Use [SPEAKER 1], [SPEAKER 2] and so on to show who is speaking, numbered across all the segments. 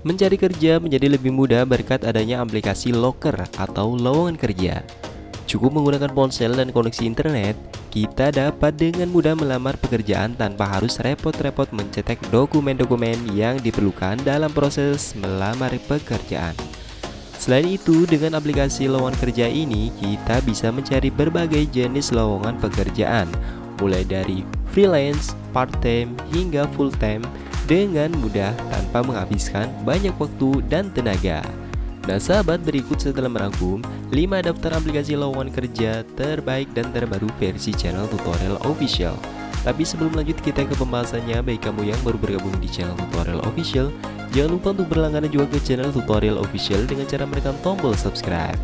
[SPEAKER 1] Mencari kerja menjadi lebih mudah berkat adanya aplikasi Loker atau lowongan kerja. Cukup menggunakan ponsel dan koneksi internet, kita dapat dengan mudah melamar pekerjaan tanpa harus repot-repot mencetak dokumen-dokumen yang diperlukan dalam proses melamar pekerjaan. Selain itu, dengan aplikasi lowongan kerja ini, kita bisa mencari berbagai jenis lowongan pekerjaan, mulai dari freelance, part-time, hingga full-time, dengan mudah tanpa menghabiskan banyak waktu dan tenaga. Nah sahabat, berikut setelah merangkum 5 daftar aplikasi lowongan kerja terbaik dan terbaru versi channel tutorial official. Tapi sebelum lanjut kita ke pembahasannya, baik kamu yang baru bergabung di channel tutorial official, jangan lupa untuk berlangganan juga ke channel tutorial official dengan cara menekan tombol subscribe.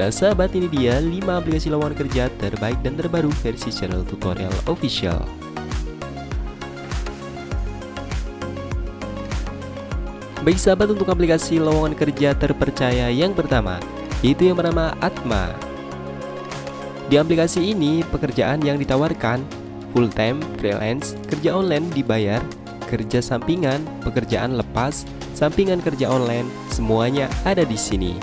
[SPEAKER 1] Nah sahabat, ini dia 5 aplikasi lowongan kerja terbaik dan terbaru versi channel tutorial official. Baik sahabat, untuk aplikasi lowongan kerja terpercaya yang pertama, yaitu yang bernama Atma. Di aplikasi ini, pekerjaan yang ditawarkan full time, freelance, kerja online dibayar, kerja sampingan, pekerjaan lepas, sampingan kerja online, semuanya ada di sini.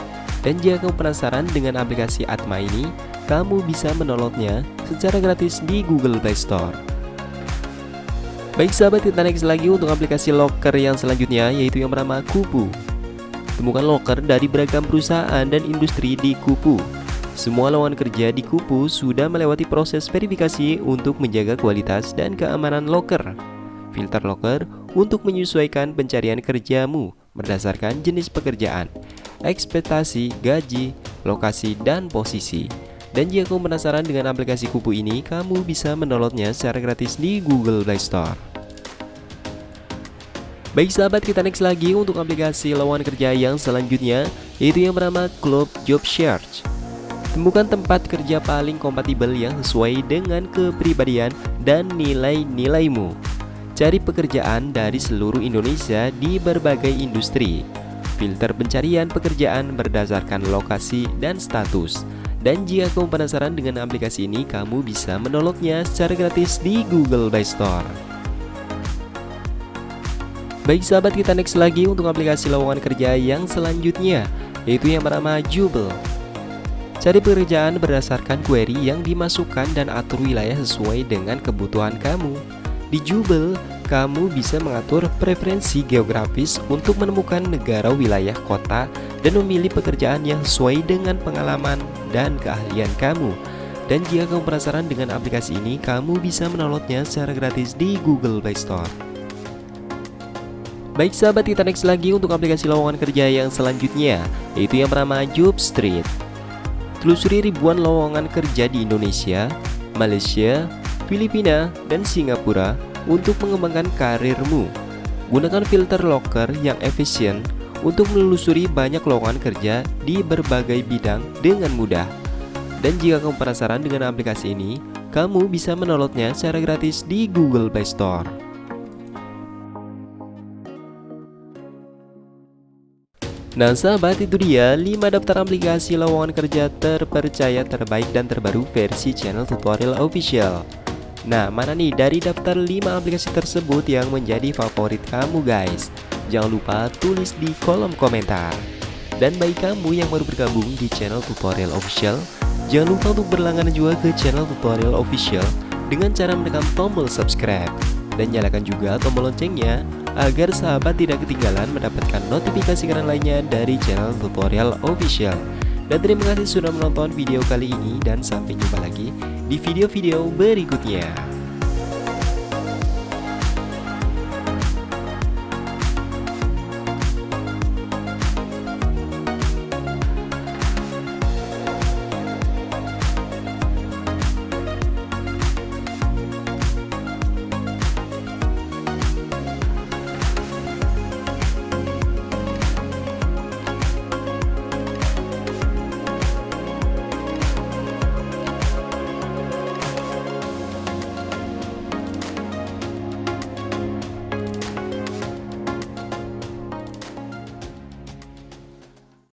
[SPEAKER 1] Dan jika kamu penasaran dengan aplikasi Atma ini, kamu bisa mendownloadnya secara gratis di Google Play Store. Baik sahabat, kita next lagi untuk aplikasi Loker yang selanjutnya, yaitu yang bernama Kupu. Temukan loker dari beragam perusahaan dan industri di Kupu. Semua lowongan kerja di Kupu sudah melewati proses verifikasi untuk menjaga kualitas dan keamanan loker. Filter loker untuk menyesuaikan pencarian kerjamu berdasarkan jenis pekerjaan, ekspektasi, gaji, lokasi, dan posisi. Dan jika kamu penasaran dengan aplikasi Kupu ini, kamu bisa mendownloadnya secara gratis di Google Play Store. Baik sahabat, kita next lagi untuk aplikasi lowongan kerja yang selanjutnya, yaitu yang bernama Club Job Search. Temukan tempat kerja paling kompatibel yang sesuai dengan kepribadian dan nilai-nilaimu. Cari pekerjaan dari seluruh Indonesia di berbagai industri. Filter pencarian pekerjaan berdasarkan lokasi dan status. Dan jika kamu penasaran dengan aplikasi ini, kamu bisa mendownloadnya secara gratis di Google Play Store. Baik sahabat, kita next lagi untuk aplikasi lowongan kerja yang selanjutnya, yaitu yang bernama Jubel. Cari pekerjaan berdasarkan query yang dimasukkan dan atur wilayah sesuai dengan kebutuhan kamu. Di Jubel, kamu bisa mengatur preferensi geografis untuk menemukan negara, wilayah, kota, dan memilih pekerjaan yang sesuai dengan pengalaman dan keahlian kamu. Dan jika kamu penasaran dengan aplikasi ini, kamu bisa mendownloadnya secara gratis di Google Play Store. Baik sahabat, kita next lagi untuk aplikasi lowongan kerja yang selanjutnya, yaitu yang bernama Jobstreet. Telusuri ribuan lowongan kerja di Indonesia, Malaysia, Filipina, dan Singapura untuk mengembangkan karirmu. Gunakan filter loker yang efisien untuk menelusuri banyak lowongan kerja di berbagai bidang dengan mudah. Dan jika kamu penasaran dengan aplikasi ini, kamu bisa mendownloadnya secara gratis di Google Play Store. Nah sahabat, itu dia 5 daftar aplikasi lowongan kerja terpercaya, terbaik, dan terbaru versi channel tutorial official. Nah, mana nih dari daftar 5 aplikasi tersebut yang menjadi favorit kamu guys? Jangan lupa tulis di kolom komentar. Dan bagi kamu yang baru bergabung di channel tutorial official, jangan lupa untuk berlangganan juga ke channel tutorial official dengan cara menekan tombol subscribe. Dan nyalakan juga tombol loncengnya agar sahabat tidak ketinggalan mendapatkan notifikasi keren lainnya dari channel tutorial official. Dan terima kasih sudah menonton video kali ini, dan sampai jumpa lagi di video-video berikutnya.